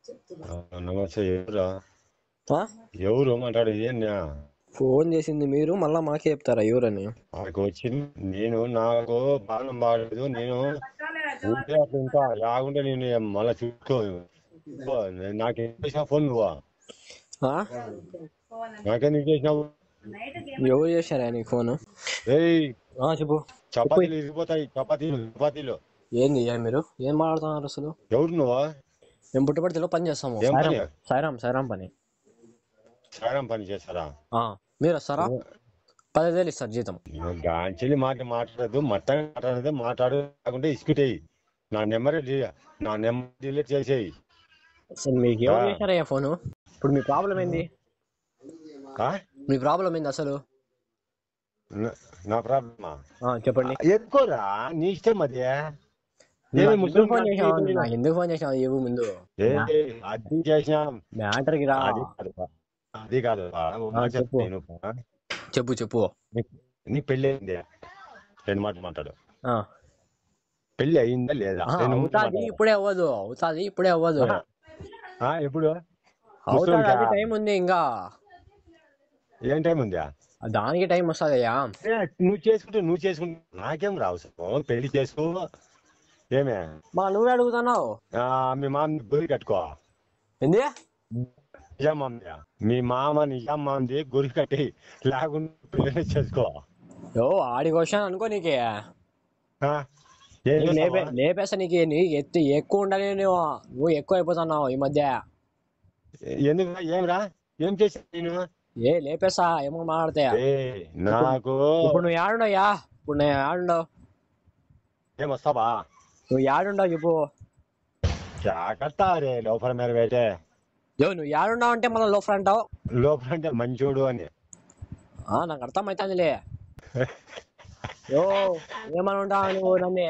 నమస్తే. ఎవరా? ఆ? ఎవరు మాట్లాడేది? ఫోన్ చేసింది మీరు, మళ్ళా మాకే చెప్తారా ఎవరని? నాకు వచ్చింది. నాకు బాణం బాగలేదు. నేను ఊరికే అట్లా ఇంకా లేకుంటే నేను మళ్ళీ చూసుకో. నాకేం చేసినావు ఫోన్ నువ్వు? ఆ? నాకెందుకు చేసినావు? ఎవరు చేశారా నీకు ఫోన్? ఏయ్, చెప్పు. చెప్పు. చపాతీలు ఇరిగిపోతాయి. చపాతీలు ఏంది మీరు ఏం మాట్లాడుతున్నారు అసలు? ఎవరు నువ్వు? మేము పుట్టపర్తిలో పని చేస్తాము. ఏం సాయిరాం పని? సాయిరాం పని. సాయం పని చేస్తారా? మీరు వస్తారా? 10,000 ఇస్తారు జీతం. గాంచెల్లి మాట్లాడదు, మట్టంగా మాట్లాడదు. కాకుంటే ఇసుకుటేయి. నా నెంబర్ డిలీట్ చేసేయి. అసలు మీకు ఎవరు చేశారయ్యా ఫోను? ఇప్పుడు మీ ప్రాబ్లం ఏంది? మీ ప్రాబ్లం ఏంది అసలు? నా ప్రాబ్లమా? చెప్పండి. ఎక్కువరా, నీ ఇష్టం అది. ఎందుకు ఫోన్ చేసినావు ఏవో ముందు? అది చేసినా మ్యాటర్కి రా. అది కాదు. చెప్పు. నీ పెళ్ళి అయింది? రెండు మాటలు మాట్లాడు. పెళ్లి అయిందా లేదా? ఇప్పుడే అవ్వదు. ఎప్పుడు అవుతాది, అది టైం ఉంది ఇంకా. ఏం టైం ఉందా? దానికి టైం వస్తుందయ్యా. నువ్వు చేసుకుంటే నాకేం రావు. పెళ్లి చేసుకో. ఏమే నువ్వే అడుగుతున్నావు? మీ మామ గురి కట్టుకో. ఏంది? మీ మామ నిజాం మామది గురి కట్టి లేకుండా పెళ్లి చేసుకో. ఆడికి వచ్చాను అనుకో. నీకే లేపేస్తా. నీకు ఎత్తి ఎక్కువ ఉండాలి. నువ్వు ఎక్కువ అయిపోతున్నావు ఈ మధ్య. ఎందుకు? ఏమరా? ఏం చేసా నేను? లేపేస్తా ఏమో మాట్లాడతాయా నాకు. ఇప్పుడు నువ్వు ఏడుండయ్యా? ఇప్పుడు నేను ఏడుండవు. ఏమొస్తావా? నువ్వు ఏడుండవు చెప్పు. జాగ్రత్త రే లోపల మీద పెట్టే. నువ్వు ఏడుండవు అంటే మళ్ళీ లోపల అంటావు. లోపల అంటే మంచోడు అని నాకు అర్థమవుతుందిలే. ఏమని ఉంటావు నువ్వు? నన్ను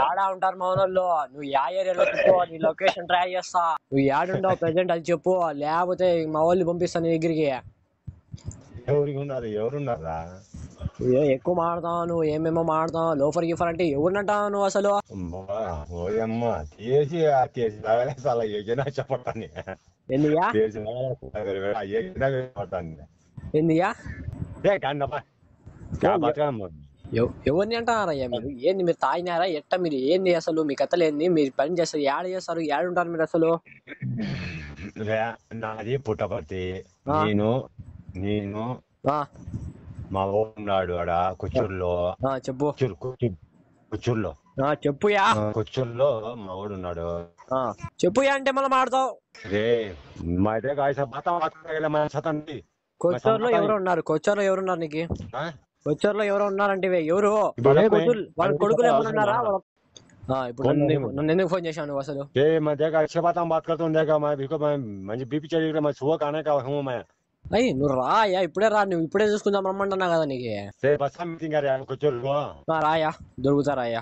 ఏడా ఉంటారు మా ఊళ్ళో? నువ్వు ఏ ఏరియాలో చెప్పు, నీ లొకేషన్ ట్రై చేస్తా. నువ్వు ఏడుండవు ప్రెసెంట్ అది చెప్పు, లేకపోతే మా వాళ్ళు పంపిస్తాను నీ దగ్గరికి. ఎవరున్నారా? ఎక్కువ మాడతావు నువ్వు. ఏమేమో మాడతావు. లోఫర్ గిఫర్ అంటే ఎవరినంటావు నువ్వు అసలు? చెప్పండి. ఎందుయా? ఎందుయా? ఎవరిని అంటారయ్యా మీరు? ఏంది మీరు తాగినారా ఎట్ట? మీరు ఏంది అసలు? మీ కథలు ఏంది? మీరు పని చేస్తారు, ఏడ చేస్తారు, ఏడుంటారు మీరు అసలు? నాది పుట్టపర్తి. నేను మా ఉన్నాడు ఆడ కుచ్చూరులో. చెప్పు. కుచ్చూరులో చెప్పుయా. కుచ్చూరులో మా వాడు ఉన్నాడు. చెప్పుయా అంటే మళ్ళీ మాడతావు. కొచ్చూరులో ఎవరు ఉన్నారు? నీకు కొచ్చూరులో ఎవరు ఉన్నారంటే ఎవరు? వాళ్ళ కొడుకులు ఏమైనా ఉన్నారా? ఇప్పుడు నన్ను ఎందుకు ఫోన్ చేశాను నువ్వు అసలు? మంచి బీపీ చదివి నువ్వు రాయా, ఇప్పుడే రా. నువ్వు ఇప్పుడే చూసుకుందాం రమ్మంటున్నా కదా నీకు. రాయా దొరుకుతా రాయా.